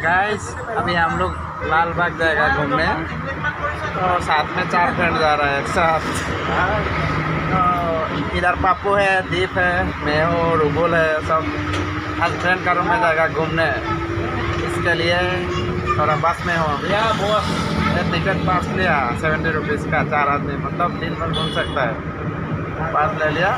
Guys अभी हम लोग लाल बाग जाएगा घूमने, तो साथ में 4 फ्रेंड जा रहा है एक साथ। तो इधर पापू है, दीप है, मैं हूँ, रुबुल है, सब हर फ्रेंड का रूम में जाएगा घूमने। इसके लिए थोड़ा बस में हूँ। टिकट पास लिया 70 रुपीज़ का, 4 आदमी, मतलब दिन भर घूम सकता है। पास ले लिया।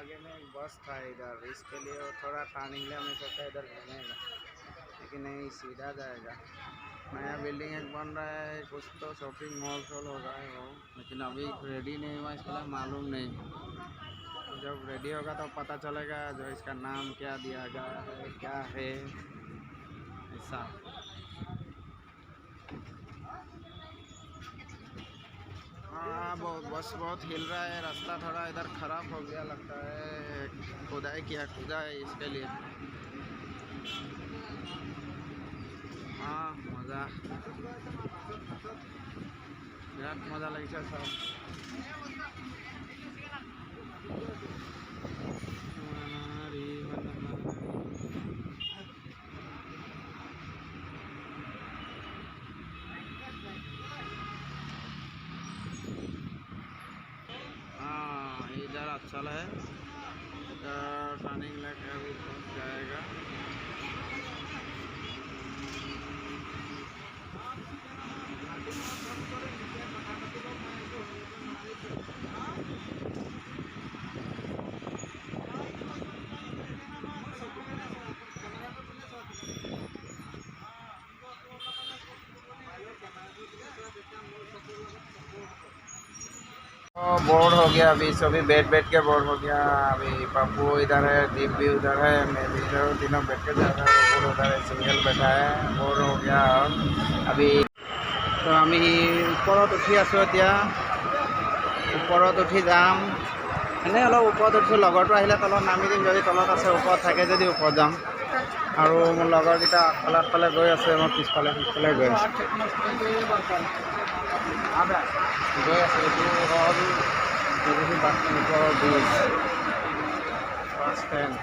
आगे में एक बस था इधर, इसके लिए वो थोड़ा टर्निंग लिया, मैं सोचा इधर घूमेगा लेकिन नहीं, सीधा जाएगा। नया बिल्डिंग एक बन रहा है, कुछ तो शॉपिंग मॉल शॉल हो रहा है वो, लेकिन अभी रेडी नहीं हुआ, इसके लिए मालूम नहीं। तो जब रेडी होगा तो पता चलेगा जो इसका नाम क्या दिया गया है, क्या है ऐसा। हाँ बस बहुत हिल रहा है, रास्ता थोड़ा इधर खराब हो गया लगता है, खुदाई किया खुदा है इसके लिए। हाँ मज़ा, बिराट मज़ा लगे सब। इधर अच्छा है, टर्निंग लेके अभी पहुँच जाएगा। बोर्ड हो गया अभी, सभी बैठ के बोर्ड हो गया। अभी पप्पू इधर है, दीप भी उधर है, मैं भी इधर हूँ, तीनों बैठ के जा रहे हैं। बोर्ड उधर है, सिंगल बैठा है, बोर्ड हो गया अभी। तो আমি ওপৰত উঠি আছোঁ এতিয়া, ওপৰত উঠি যাম। এনেই অলপ ওপৰত উঠিছোঁ, লগৰটো আহিলে তলত নামি দিম, যদি তলত আছে ওপৰত থাকে যদি ওপৰত যাম। আৰু মোৰ লগৰকেইটা আগফালে গৈ আছে, মই পিছফালে গৈ আছোঁ। গৈ আছে, এইটো হ'ল বাছ ষ্টেণ্ডৰ ব্ৰিজ, বাছ ষ্টেণ্ড।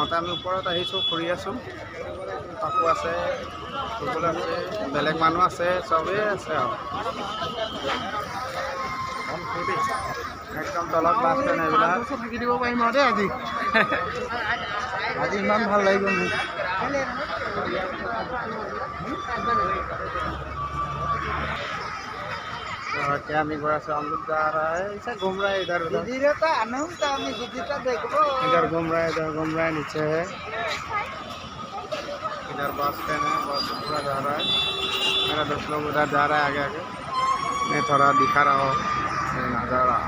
তো আমি ওপৰত আহিছোঁ, ফুৰি আছোঁ। পাপু আছে, ফুটবল আছে, বেলেগ মানুহ আছে, চবেই আছে আৰু একদম তলত বাছ ষ্টেণ্ড এইবিলাক। থাকি দিব পাৰিম আৰু দেই আজি, আজি ইমান ভাল লাগিব মোক। क्या আমি गया से हम लोग जा रहा है, ऐसा घूम रहा है इधर उधर, इधर घूम रहा है, इधर घूम रहा है, नीचे है, इधर बस स्टैंड है, बस पूरा जा रहा है। मेरा दोस्त लोग उधर जा रहा है आगे आगे, मैं थोड़ा दिखा रहा हूँ नज़ारा।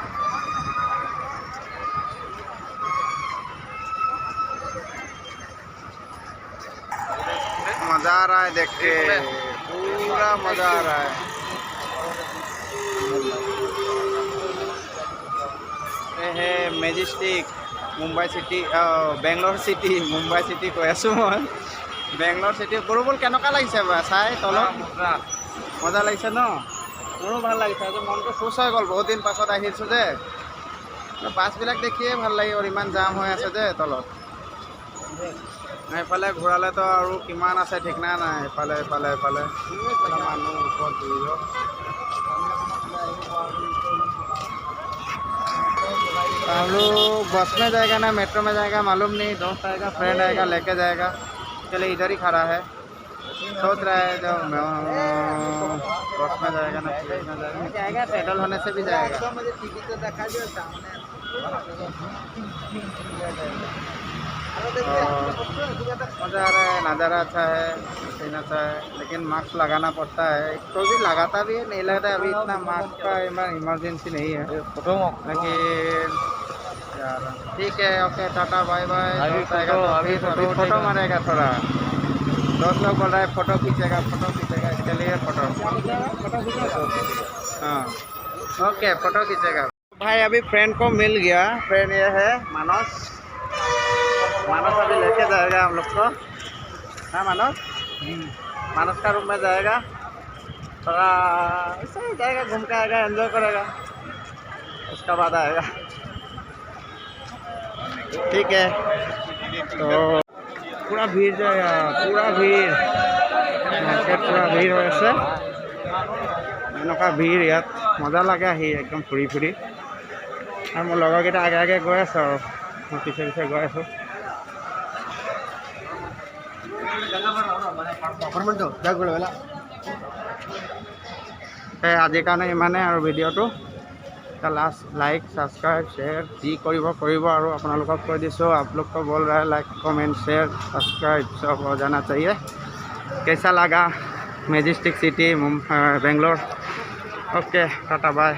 मज़ा आ रहा है देख के, पूरा मज़ा आ रहा है। ये है Majestic Mumbai city, Bangalore city, Mumbai city কৈ আছোঁ মই। বেংগলোৰ চিটি বৰবল কেনেকুৱা লাগিছে চাই তলত? মজা লাগিছে ন? মোৰো ভাল লাগিছে, আজি মনটো খুচ হৈ গ'ল, বহুত দিন পাছত আহিছোঁ যে। বাছবিলাক দেখিয়ে ভাল লাগে, আৰু ইমান জাম হৈ আছে যে তলত। এইফালে ঘূৰালেতো আৰু কিমান আছে ঠিক নাই, এইফালে এইফালে এইফালে মানুহ ওপৰত ঘূৰিব। हम लोग बस में जाएगा ना मेट्रो में जाएगा मालूम नहीं, दोस्त आएगा, फ्रेंड आएगा, लेके जाएगा। चलिए इधर ही खड़ा है, सोच रहा है जो बस में जाएगा ना ट्रेन में जाएगा, पैदल होने से भी जाएगा। मज़ा आ रहा है, नज़ारा अच्छा है, सीन अच्छा है, लेकिन मास्क लगाना पड़ता है। तो भी लगाता भी है, नहीं लगता है, अभी इतना मास्क का इमरजेंसी नहीं है, लेकिन यार ठीक है, ओके टाटा बाय बाय। अभी फोटो मारेगा थोड़ा, दोस्त लोग बोल रहा है फ़ोटो खींचेगा, इसके लिए फ़ोटो। हाँ ओके, फ़ोटो खींचेगा भाई। अभी फ्रेंड को मिल गया, फ्रेंड ये है मानस। मानस अभी लेके जाएगा हम लोग को। हाँ मानस, मानस का रूम में जाएगा, थोड़ा ऐसे ही जाएगा, घूम के आएगा, एंजॉय करेगा, उसका बाद आएगा। ठीक है, तो पूरा भीड़ जाएगा, पूरा भीड़ मार्केट, पूरा भीड़ हो আছে। এনেকুৱা ভিৰ ইয়াত, মজা লাগে আহি একদম ফুৰি ফুৰি। আৰু মোৰ লগৰকেইটা আগে আগে গৈ আছে, আৰু মই পিছে পিছে গৈ আছোঁ। আজিৰ কাৰণে ইমানে আৰু ভিডিঅ'টো লাষ্ট লাইক সাবস্ক্রাইব शेयर जी करिब और आपलोक कै दिसो आप लोग को बोल रहा है लाइक कमेंट शेयर सब्सक्राइब सब हो जाना चाहिए। कैसा लगा majestic city Bangalore? Okay tata bye.